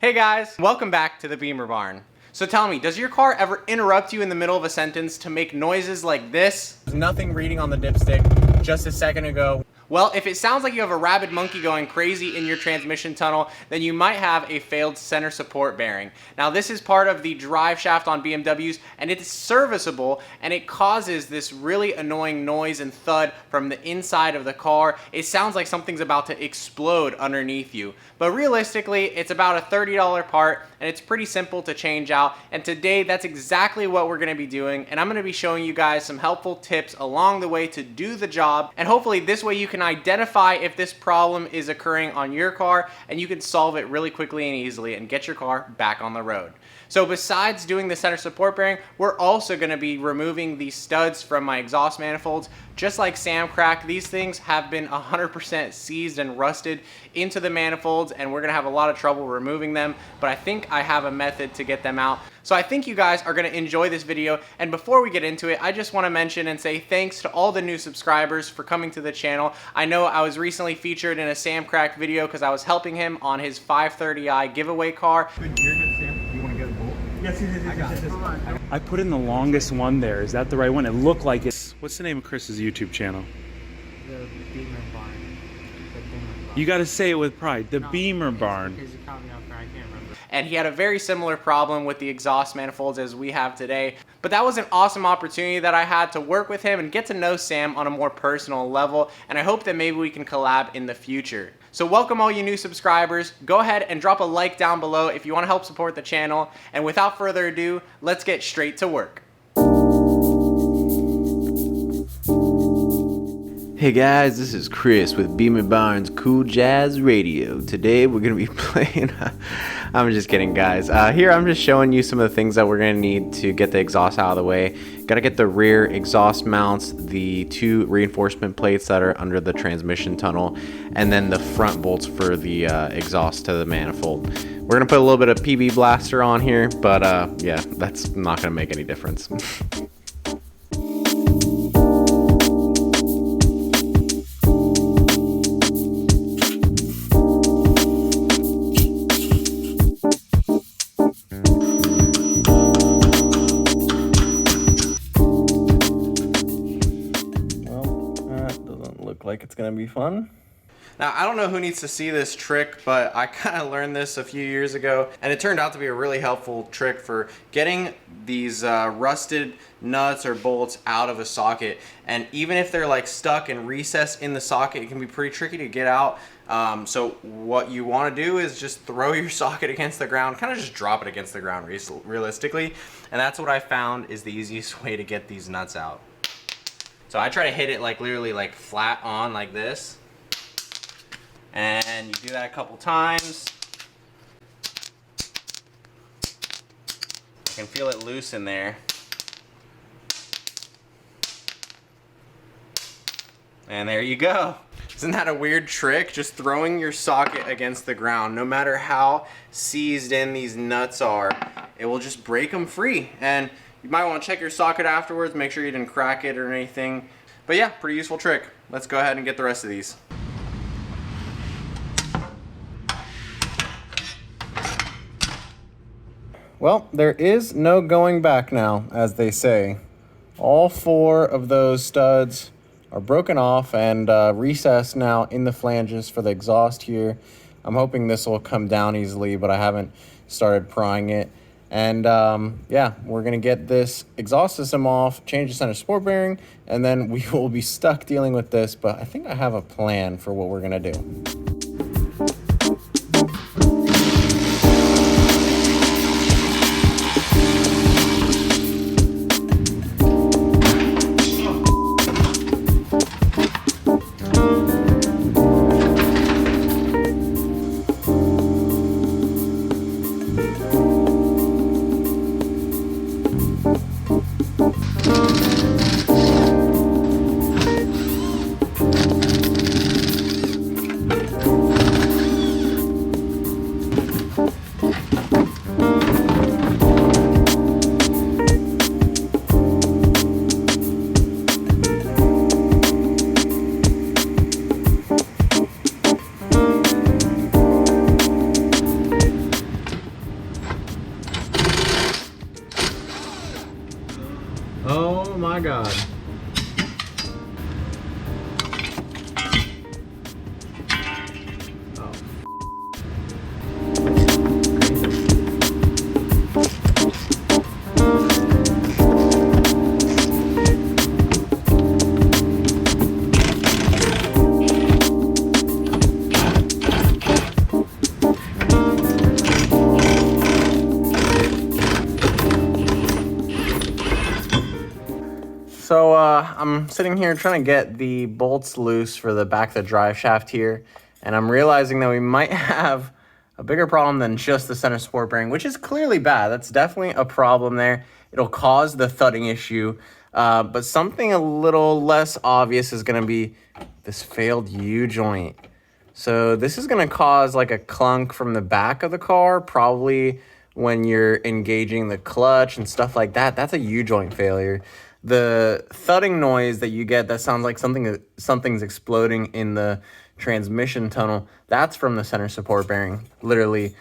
Hey guys, welcome back to the Beamer Barn. So tell me, does your car ever interrupt you in the middle of a sentence to make noises like this? There's nothing reading on the dipstick just a second ago. Well, if it sounds like you have a rabid monkey going crazy in your transmission tunnel, then you might have a failed center support bearing. Now this is part of the Driveshaft on BMWs, and it's serviceable, and it causes this really annoying noise and thud from the inside of the car. It sounds like something's about to explode underneath you. But realistically, it's about a $30 part, and it's pretty simple to change out. And today, that's exactly what we're gonna be doing, and I'm gonna be showing you guys some helpful tips along the way to do the job, and hopefully this way you can identify if this problem is occurring on your car, and you can solve it really quickly and easily and get your car back on the road. So besides doing the center support bearing, we're also going to be removing these studs from my exhaust manifolds. Just like Sam cracked, these things have been 100% seized and rusted into the manifolds, and we're going to have a lot of trouble removing them, but I think I have a method to get them out. So I think you guys are going to enjoy this video, and before we get into it, I just want to mention and say thanks to all the new subscribers for coming to the channel. I know I was recently featured in a Sam cracked video because I was helping him on his 530i giveaway car. Yes. I put in the longest one there. Is that the right one? It looked like it. What's the name of Chris's YouTube channel? The Beamer Barn. You got to say it with pride. The Beamer Barn. Because you caught me off guard. I can't remember. And he had a very similar problem with the exhaust manifolds as we have today. But that was an awesome opportunity that I had to work with him and get to know Sam on a more personal level, and I hope that maybe we can collab in the future. So welcome all you new subscribers. Go ahead and drop a like down below if you want to help support the channel. And without further ado, let's get straight to work. Hey guys, this is Chris with Beamer Barn's Cool Jazz Radio. Today we're going to be playing, I'm just kidding guys. Here I'm just showing you some of the things that we're going to need to get the exhaust out of the way. Got to get the rear exhaust mounts, the two reinforcement plates that are under the transmission tunnel, and then the front bolts for the exhaust to the manifold. We're going to put a little bit of PB Blaster on here, but yeah, that's not going to make any difference. Like it's gonna be fun. Now, I don't know who needs to see this trick, but I kind of learned this a few years ago, and it turned out to be a really helpful trick for getting these rusted nuts or bolts out of a socket. And even if they're like stuck and recessed in the socket, it can be pretty tricky to get out. So what you want to do is just throw your socket against the ground, kind of just drop it against the ground realistically. And that's what I found is the easiest way to get these nuts out. So I try to hit it like literally like flat on like this. And you do that a couple times. I can feel it loose in there. And there you go. Isn't that a weird trick? Just throwing your socket against the ground. No matter how seized in these nuts are, it will just break them free. And you might want to check your socket afterwards, make sure you didn't crack it or anything. But yeah, pretty useful trick. Let's go ahead and get the rest of these. Well, there is no going back now, as they say. All four of those studs are broken off and recessed now in the flanges for the exhaust here. I'm hoping this will come down easily, but I haven't started prying it. And yeah, we're gonna get this exhaust system off, change the center support bearing, and then we will be stuck dealing with this, but I think I have a plan for what we're gonna do. Oh my God. Oh. So I'm sitting here trying to get the bolts loose for the back of the drive shaft here, and I'm realizing that we might have a bigger problem than just the center support bearing, which is clearly bad. That's definitely a problem there. It'll cause the thudding issue, but something a little less obvious is going to be this failed U-joint. So this is going to cause like a clunk from the back of the car, probably when you're engaging the clutch and stuff like that. That's a U-joint failure. The thudding noise that you get that sounds like something's exploding in the transmission tunnel, that's from the center support bearing, literally,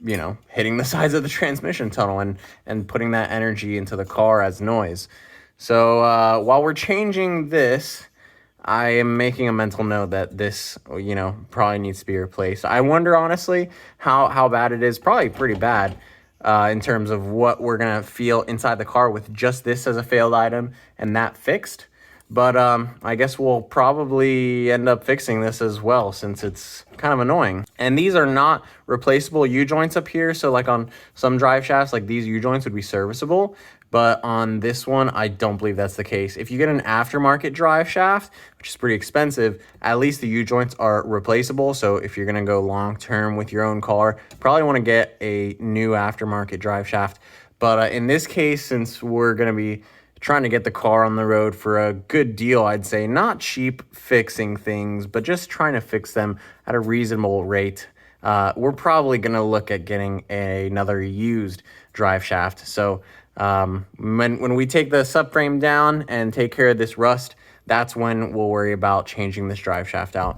you know, hitting the sides of the transmission tunnel and putting that energy into the car as noise. So while we're changing this, I am making a mental note that this, you know, probably needs to be replaced. I wonder, honestly, how bad it is. Probably pretty bad in terms of what we're going to feel inside the car with just this as a failed item and that fixed. But I guess we'll probably end up fixing this as well, since it's kind of annoying. And these are not replaceable U-joints up here. So like on some drive shafts, like these U-joints would be serviceable. But on this one, I don't believe that's the case. If you get an aftermarket drive shaft, which is pretty expensive, at least the U-joints are replaceable. So if you're gonna go long-term with your own car, probably wanna get a new aftermarket drive shaft. But in this case, since we're gonna be trying to get the car on the road for a good deal, I'd say, not cheap fixing things, but just trying to fix them at a reasonable rate, we're probably gonna look at getting another used drive shaft. So when we take the subframe down and take care of this rust, that's when we'll worry about changing this drive shaft out.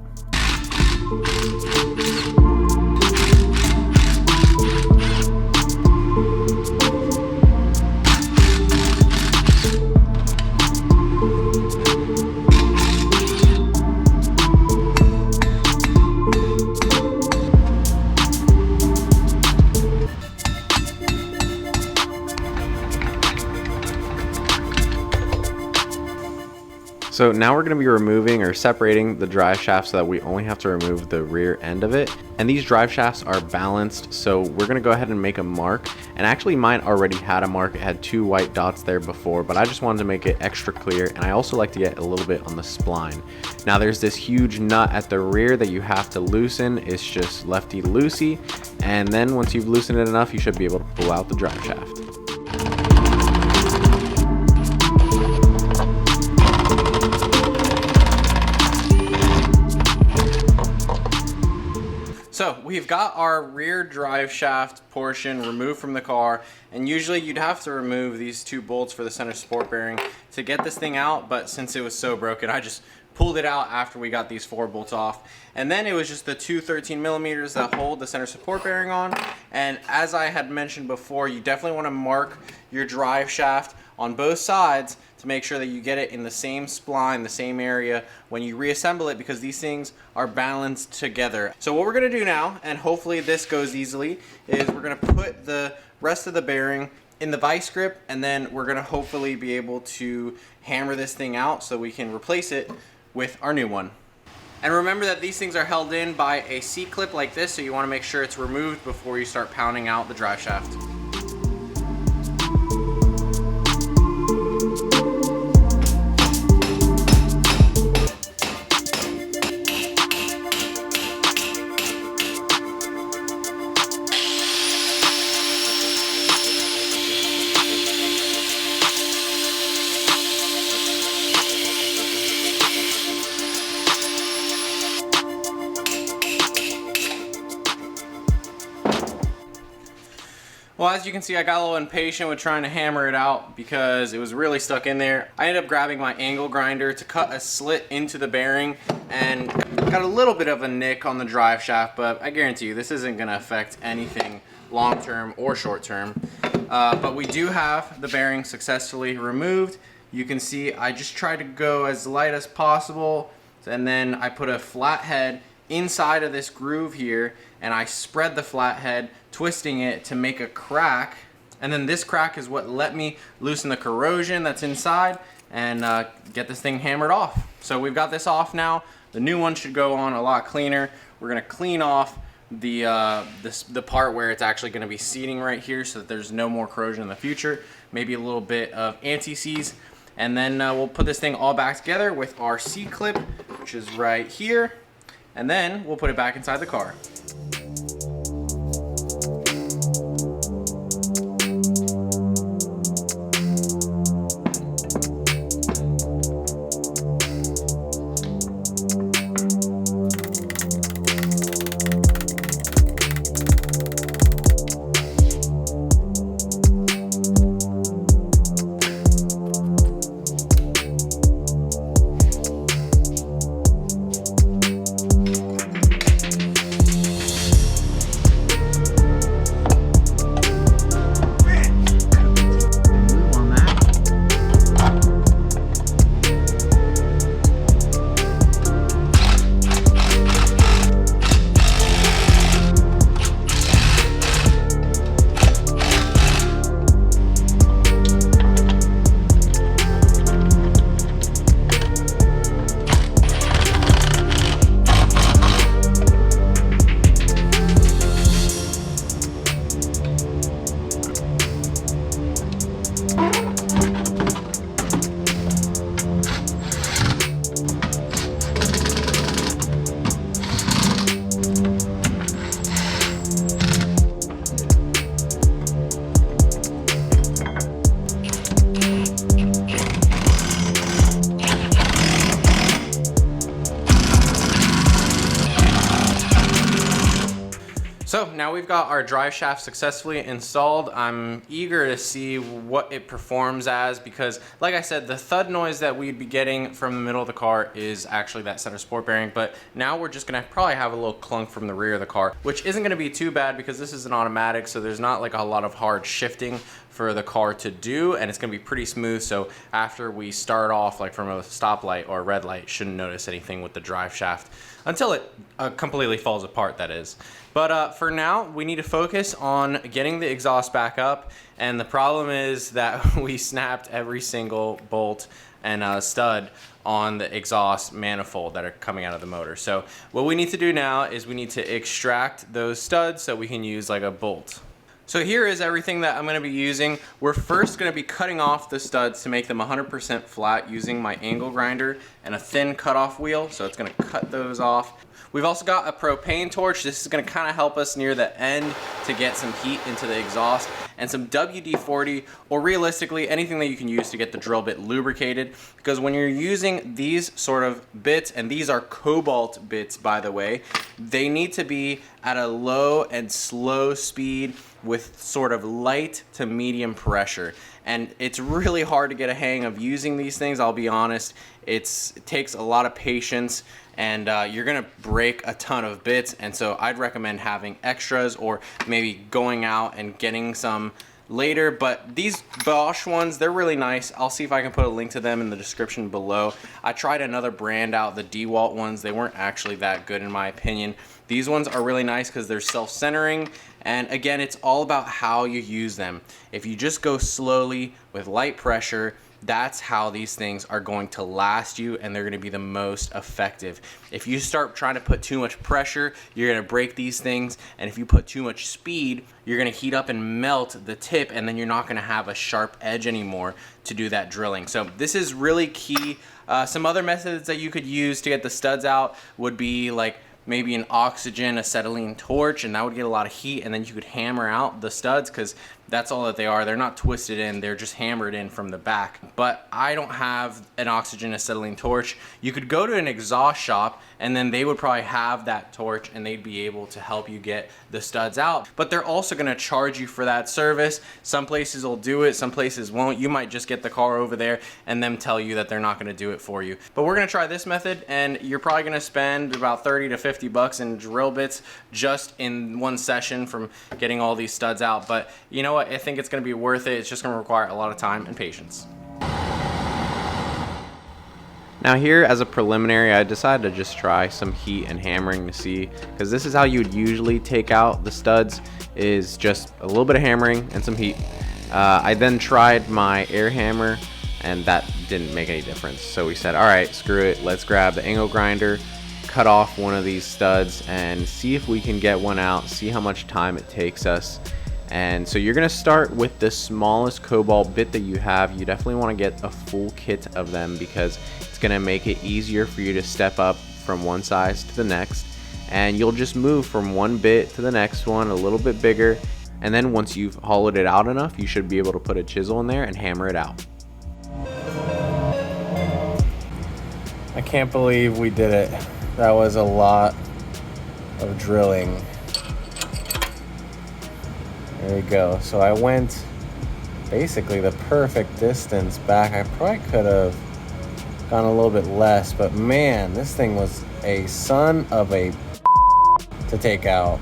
So now we're going to be removing or separating the drive shaft so that we only have to remove the rear end of it. And these drive shafts are balanced, so we're going to go ahead and make a mark. And actually mine already had a mark. It had 2 white dots there before, but I just wanted to make it extra clear. And I also like to get a little bit on the spline. Now there's this huge nut at the rear that you have to loosen. It's just lefty-loosey. And then once you've loosened it enough, you should be able to pull out the drive shaft. So we've got our rear drive shaft portion removed from the car, and usually you'd have to remove these 2 bolts for the center support bearing to get this thing out, but since it was so broken, I just pulled it out after we got these 4 bolts off. And then it was just the 2 13mm that hold the center support bearing on. And as I had mentioned before, you definitely want to mark your drive shaft on both sides to make sure that you get it in the same spline, the same area when you reassemble it, because these things are balanced together. So what we're gonna do now, and hopefully this goes easily, is we're gonna put the rest of the bearing in the vice grip, and then we're gonna hopefully be able to hammer this thing out so we can replace it with our new one. And remember that these things are held in by a C-clip like this, so you wanna make sure it's removed before you start pounding out the drive shaft. Well, as you can see, I got a little impatient with trying to hammer it out because it was really stuck in there. I ended up grabbing my angle grinder to cut a slit into the bearing and got a little bit of a nick on the drive shaft, but I guarantee you this isn't gonna affect anything long-term or short-term. But we do have the bearing successfully removed, you can see I just try to go as light as possible, and then I put a flathead inside of this groove here, and I spread the flathead, twisting it to make a crack, and then this crack is what let me loosen the corrosion that's inside and get this thing hammered off. So we've got this off now. The new one should go on a lot cleaner. We're gonna clean off the part where it's actually gonna be seating right here so that there's no more corrosion in the future. Maybe a little bit of anti-seize. And then we'll put this thing all back together with our C-clip, which is right here. And then we'll put it back inside the car. So now we've got our drive shaft successfully installed. I'm eager to see what it performs as, because like I said, the thud noise that we'd be getting from the middle of the car is actually that center support bearing, but now we're just gonna probably have a little clunk from the rear of the car, which isn't gonna be too bad because this is an automatic, so there's not like a lot of hard shifting for the car to do, and it's gonna be pretty smooth. So after we start off like from a stoplight or a red light, shouldn't notice anything with the drive shaft until it completely falls apart, that is. But for now, we need to focus on getting the exhaust back up, and the problem is that we snapped every single bolt and stud on the exhaust manifold that are coming out of the motor. So what we need to do now is we need to extract those studs so we can use like a bolt. So here is everything that I'm going to be using. We're first going to be cutting off the studs to make them 100% flat using my angle grinder and a thin cutoff wheel. So it's going to cut those off. We've also got a propane torch. This is going to kind of help us near the end to get some heat into the exhaust, and some WD-40, or realistically anything that you can use to get the drill bit lubricated, because when you're using these sort of bits, and these are cobalt bits by the way, they need to be at a low and slow speed with sort of light to medium pressure. And it's really hard to get a hang of using these things, I'll be honest. It takes a lot of patience, and you're gonna break a ton of bits, and so I'd recommend having extras or maybe going out and getting some later. But these Bosch ones, they're really nice. I'll see if I can put a link to them in the description below. I tried another brand out, the DeWalt ones. They weren't actually that good in my opinion. These ones are really nice because they're self-centering, and again, it's all about how you use them. If you just go slowly with light pressure, that's how these things are going to last you, and they're going to be the most effective. If you start trying to put too much pressure, you're going to break these things, and if you put too much speed, you're going to heat up and melt the tip, and then you're not going to have a sharp edge anymore to do that drilling. So this is really key. Some other methods that you could use to get the studs out would be like maybe an oxygen acetylene torch, and that would get a lot of heat, and then you could hammer out the studs, because that's all that they are. They're not twisted in, they're just hammered in from the back. But I don't have an oxygen acetylene torch. You could go to an exhaust shop, and then they would probably have that torch, and they'd be able to help you get the studs out. But they're also gonna charge you for that service. Some places will do it, some places won't. You might just get the car over there and them tell you that they're not gonna do it for you. But we're gonna try this method, and you're probably gonna spend about 30 to 50 bucks in drill bits just in one session from getting all these studs out. But you know what? I think it's gonna be worth it. It's just gonna require a lot of time and patience. Now here, as a preliminary, I decided to just try some heat and hammering to see, because this is how you would usually take out the studs, is just a little bit of hammering and some heat. I then tried my air hammer, and that didn't make any difference. So we said, all right, screw it, let's grab the angle grinder, cut off one of these studs, and see if we can get one out, see how much time it takes us. And so you're gonna start with the smallest cobalt bit that you have. You definitely want to get a full kit of them, because it's gonna make it easier for you to step up from one size to the next, and you'll just move from one bit to the next one a little bit bigger, and then once you've hollowed it out enough, you should be able to put a chisel in there and hammer it out. I can't believe we did it. That was a lot of drilling. There we go. So I went basically the perfect distance back. I probably could have gone a little bit less, but man, this thing was a son of a to take out.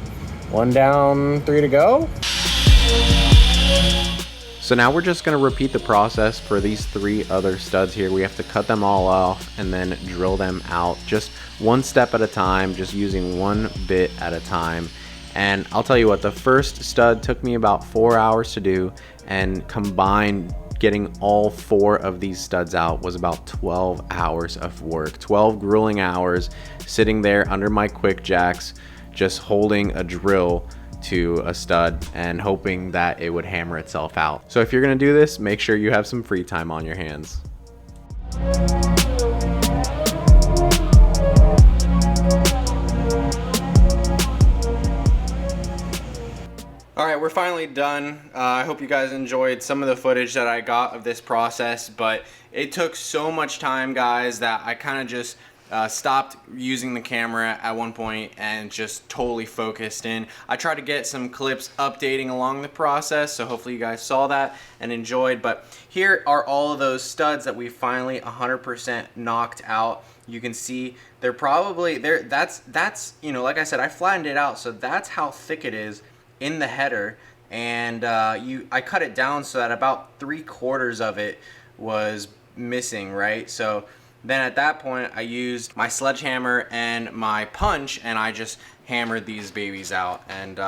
One down, 3 to go. So now we're just going to repeat the process for these 3 other studs here. We have to cut them all off and then drill them out, just one step at a time, just using one bit at a time. And I'll tell you what, the first stud took me about 4 hours to do, and combined getting all 4 of these studs out was about 12 hours of work. 12 grueling hours sitting there under my quick jacks, just holding a drill to a stud and hoping that it would hammer itself out. So if you're gonna do this, make sure you have some free time on your hands. All right, we're finally done. I hope you guys enjoyed some of the footage that I got of this process, but it took so much time, guys, that I kind of just stopped using the camera at one point and just totally focused in. I tried to get some clips updating along the process, so hopefully you guys saw that and enjoyed. But here are all of those studs that we finally 100% knocked out. You can see they're probably there. That's you know, like I said, I flattened it out, so that's how thick it is in the header, and I cut it down so that about 3/4 of it was missing, right? So then at that point I used my sledgehammer and my punch, and I just hammered these babies out. And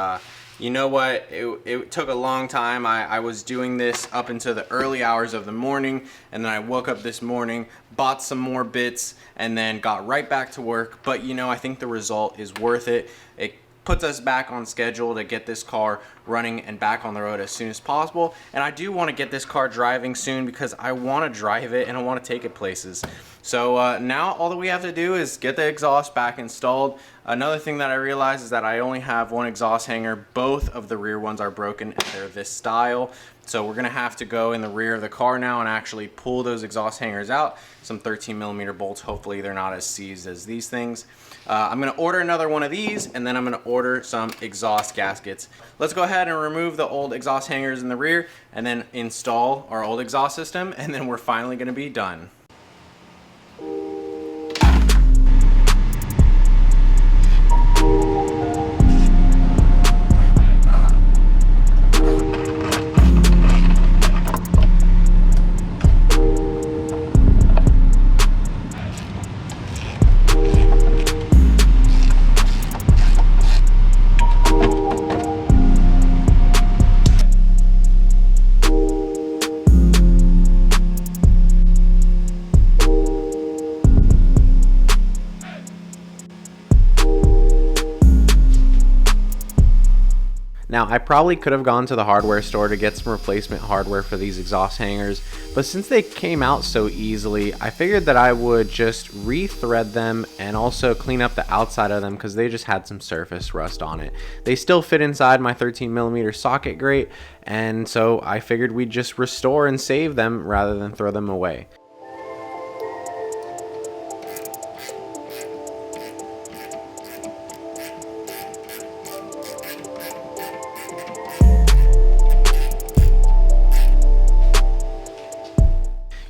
you know what, it took a long time. I was doing this up into the early hours of the morning, and then I woke up this morning, bought some more bits, and then got right back to work. But you know, I think the result is worth it. It puts us back on schedule to get this car running and back on the road as soon as possible. And I do want to get this car driving soon, because I want to drive it and I want to take it places. So now all that we have to do is get the exhaust back installed. Another thing that I realized is that I only have one exhaust hanger. Both of the rear ones are broken and they're this style. So we're gonna have to go in the rear of the car now and actually pull those exhaust hangers out. Some 13mm bolts. Hopefully they're not as seized as these things. I'm gonna order another one of these, and then I'm gonna order some exhaust gaskets. Let's go ahead and remove the old exhaust hangers in the rear and then install our old exhaust system, and then we're finally gonna be done. Now, I probably could have gone to the hardware store to get some replacement hardware for these exhaust hangers, but since they came out so easily, I figured that I would just re-thread them and also clean up the outside of them, because they just had some surface rust on it. They still fit inside my 13mm socket grate, and so I figured we'd just restore and save them rather than throw them away.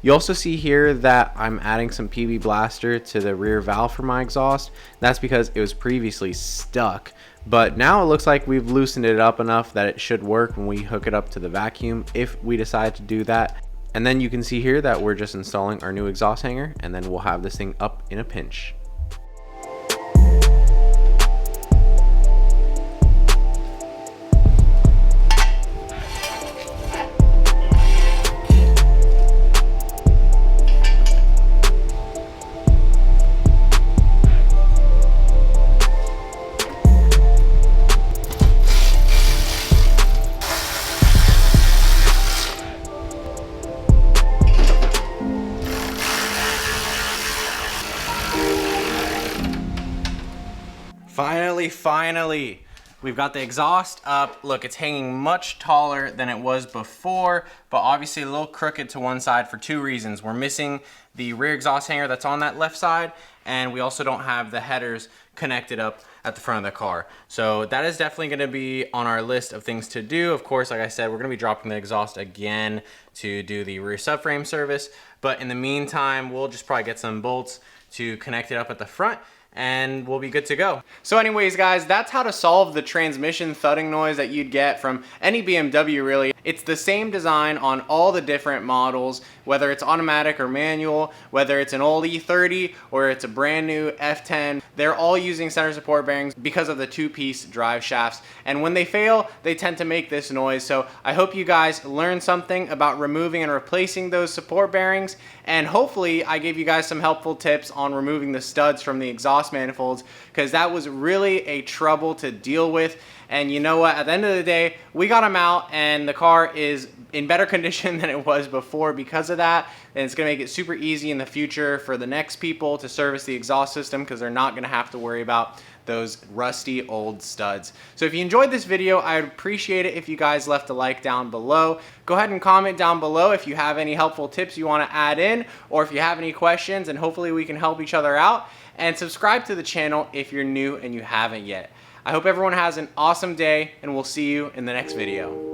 You also see here that I'm adding some PB Blaster to the rear valve for my exhaust. That's because it was previously stuck, but now it looks like we've loosened it up enough that it should work when we hook it up to the vacuum, if we decide to do that. And then you can see here that we're just installing our new exhaust hanger, and then we'll have this thing up in a pinch. Finally, we've got the exhaust up. Look, it's hanging much taller than it was before, but obviously a little crooked to one side for two reasons. We're missing the rear exhaust hanger that's on that left side, and we also don't have the headers connected up at the front of the car. So that is definitely going to be on our list of things to do. Of course, like I said, we're going to be dropping the exhaust again to do the rear subframe service, but in the meantime, we'll just probably get some bolts to connect it up at the front, and we'll be good to go. So anyways, guys, that's how to solve the transmission thudding noise that you'd get from any BMW, really. It's the same design on all the different models, whether it's automatic or manual, whether it's an old E30 or it's a brand new F10. They're all using center support bearings because of the two-piece drive shafts. And when they fail, they tend to make this noise. So I hope you guys learned something about removing and replacing those support bearings. And hopefully I gave you guys some helpful tips on removing the studs from the exhaust manifolds, because that was really a trouble to deal with. And you know what, at the end of the day, we got them out, and the car is in better condition than it was before because of that. And it's gonna make it super easy in the future for the next people to service the exhaust system, because they're not gonna have to worry about those rusty old studs. So if you enjoyed this video, I would appreciate it if you guys left a like down below. Go ahead and comment down below if you have any helpful tips you want to add in, or if you have any questions, and hopefully we can help each other out. And subscribe to the channel if you're new and you haven't yet. I hope everyone has an awesome day, and we'll see you in the next video.